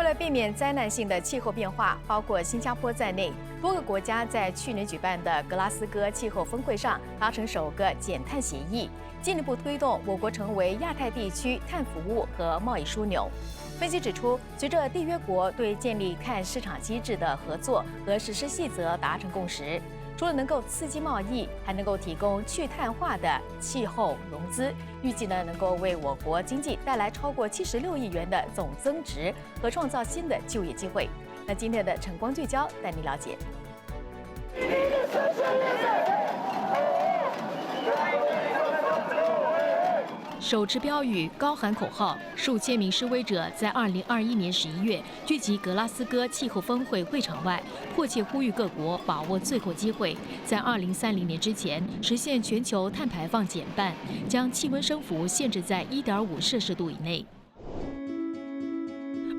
了避免灾难性的气候变化，包括新加坡在内，多个国家在去年举办的格拉斯哥气候峰会上达成首个减碳协议，进一步推动我国成为亚太地区碳服务和贸易枢纽。分析指出，随着缔约国对建立碳市场机制的合作和实施细则达成共识，除了能够刺激贸易，还能够提供去碳化的气候融资，预计能够为我国经济带来超过76亿元的总增值和创造新的就业机会。那今天的晨光聚焦带您了解。手持标语，高喊口号，数千名示威者在2021年11月聚集格拉斯哥气候峰会会场外，迫切呼吁各国把握最后机会，在2030年之前实现全球碳排放减半，将气温升幅限制在1.5摄氏度以内。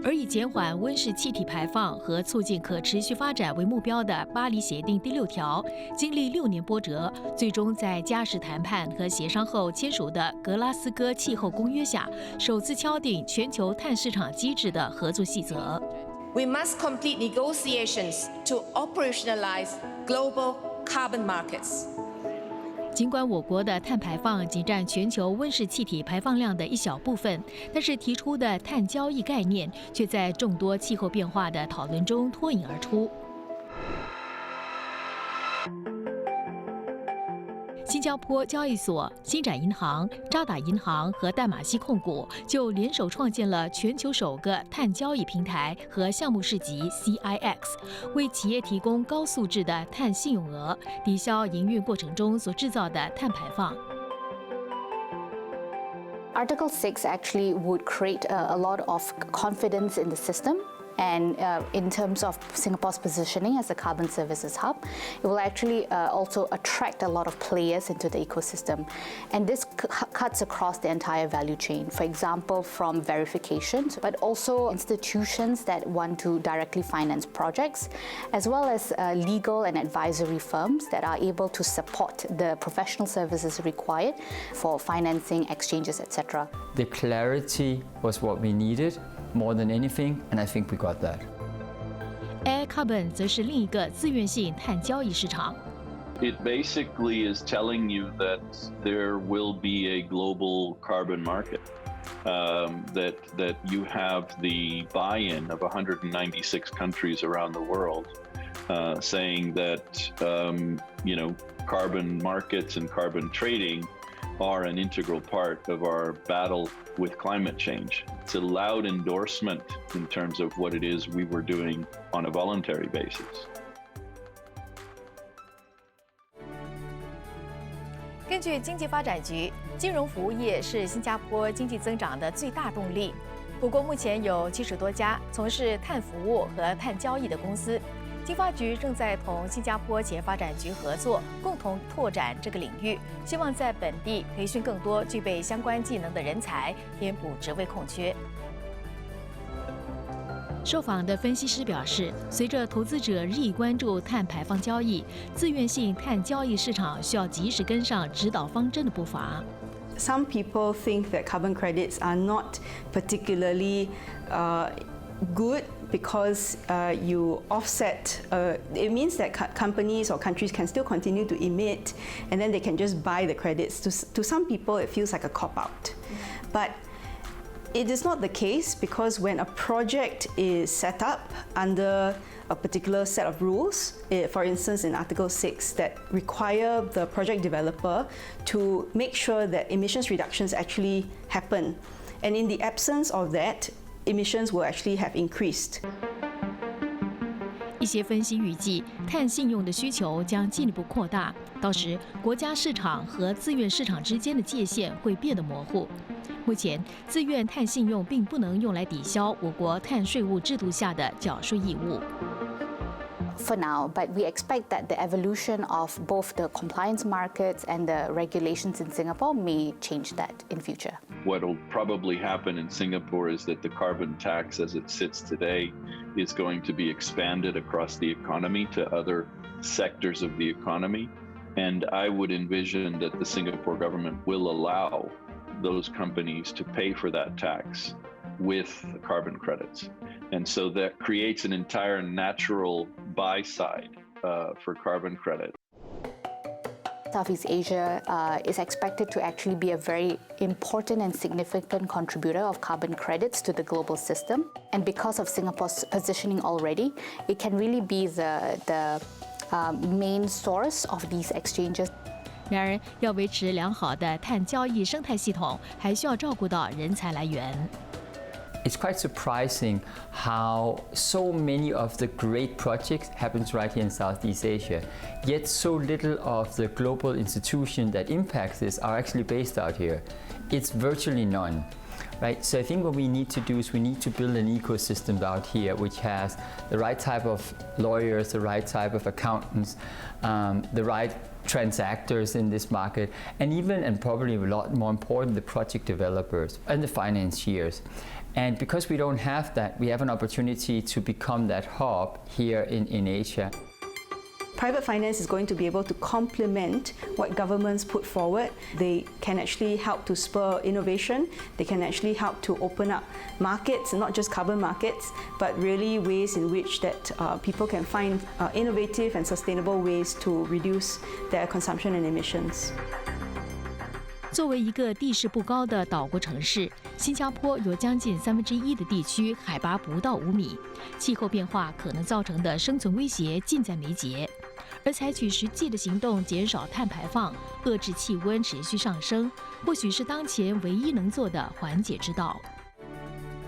而以减缓温室气体排放和促进可持续发展为目标的《巴黎协定》第6条，经历6年波折，最终在加时谈判和协商后签署的《格拉斯哥气候公约》下，首次敲定全球碳市场机制的合作细则。We must complete negotiations to operationalize global carbon markets. 尽管我国的碳排放仅占全球温室气体排放量的一小部分，但是提出的碳交易概念却在众多气候变化的讨论中脱颖而出。新加坡交易所、星展银行、渣打银行和淡马锡控股就联手创建了全球首个碳交易平台和项目市集 CIX， 为企业提供高素质的碳信用额，抵消营运过程中所制造的碳排放。Article 6 actually would create a lot of confidence in the system. And in terms of Singapore's positioning as a carbon services hub, it will actually also attract a lot of players into the ecosystem. And this cuts across the entire value chain. For example, from verifications, but also institutions that want to directly finance projects, as well as legal and advisory firms that are able to support the professional services required for financing, exchanges, etc. The clarity was what we needed more than anything, and I think we got that. Air Carbon 则是另一个自愿性碳交易市场。It basically is telling you that there will be a global carbon market, that you have the buy-in of 196 countries around the world, saying that carbon markets and carbon trading are an integral part of our battle with climate change. It's a loud endorsement in terms of what it is we were doing on a voluntary basis. 根据经济发展局，金融服务业是新加坡经济增长的最大动力。我国目前有70多家从事碳服务和碳交易的公司。经发局正在同新加坡企业发展局合作，共同拓展这个领域，希望在本地培训更多具备相关技能的人才，填补职位空缺。受访的分析师表示，随着投资者日益关注碳排放交易，自愿性碳交易市场需要及时跟上指导方针的步伐。Some people think that carbon credits are not particularly good because you offset, it means that companies or countries can still continue to emit and then they can just buy the credits. To some people, it feels like a cop-out. But it is not the case because when a project is set up under a particular set of rules, for instance in Article 6, that require the project developer to make sure that emissions reductions actually happen. And in the absence of that, emissions will actually have increased. 一些分析预计，碳信用的需求将进一步扩大，到时国家市场和自愿市场之间的界限会变得模糊。目前，自愿碳信用并不能用来抵消我国碳税务制度下的缴税义务。For now, but we expect that the evolution of both the compliance markets and the regulations in Singapore may change that in future. What will probably happen in Singapore is that the carbon tax as it sits today is going to be expanded across the economy to other sectors of the economy. And I would envision that the Singapore government will allow those companies to pay for that tax with carbon credits. And so that creates an entire natural buy side for carbon credit. Southeast Asia is expected to actually be a very important and significant contributor of carbon credits to the global system. And because of Singapore's positioning already, it can really be the main source of these exchanges. 然而，要维持良好的碳交易生态系统，还需要照顾到人才来源。It's quite surprising how so many of the great projects happens right here in Southeast Asia, yet so little of the global institutions that impact this are actually based out here. It's virtually none. Right, so I think what we need to do is we need to build an ecosystem out here which has the right type of lawyers, the right type of accountants, the right transactors in this market, and even, and probably a lot more important, the project developers and the financiers. And because we don't have that, we have an opportunity to become that hub here in Asia. Private finance is going to be able to complement what governments put forward. They can actually help to spur innovation. They can actually help to open up markets, not just carbon markets, but really ways in which that people can find innovative and sustainable ways to reduce their consumption and emissions. 作为一个地势不高的岛国城市，新加坡有将近1/3的地区海拔不到5米，气候变化可能造成的生存威胁近在眉睫。而采取实际的行动减少碳排放、遏制气温持续上升，或许是当前唯一能做的缓解之道。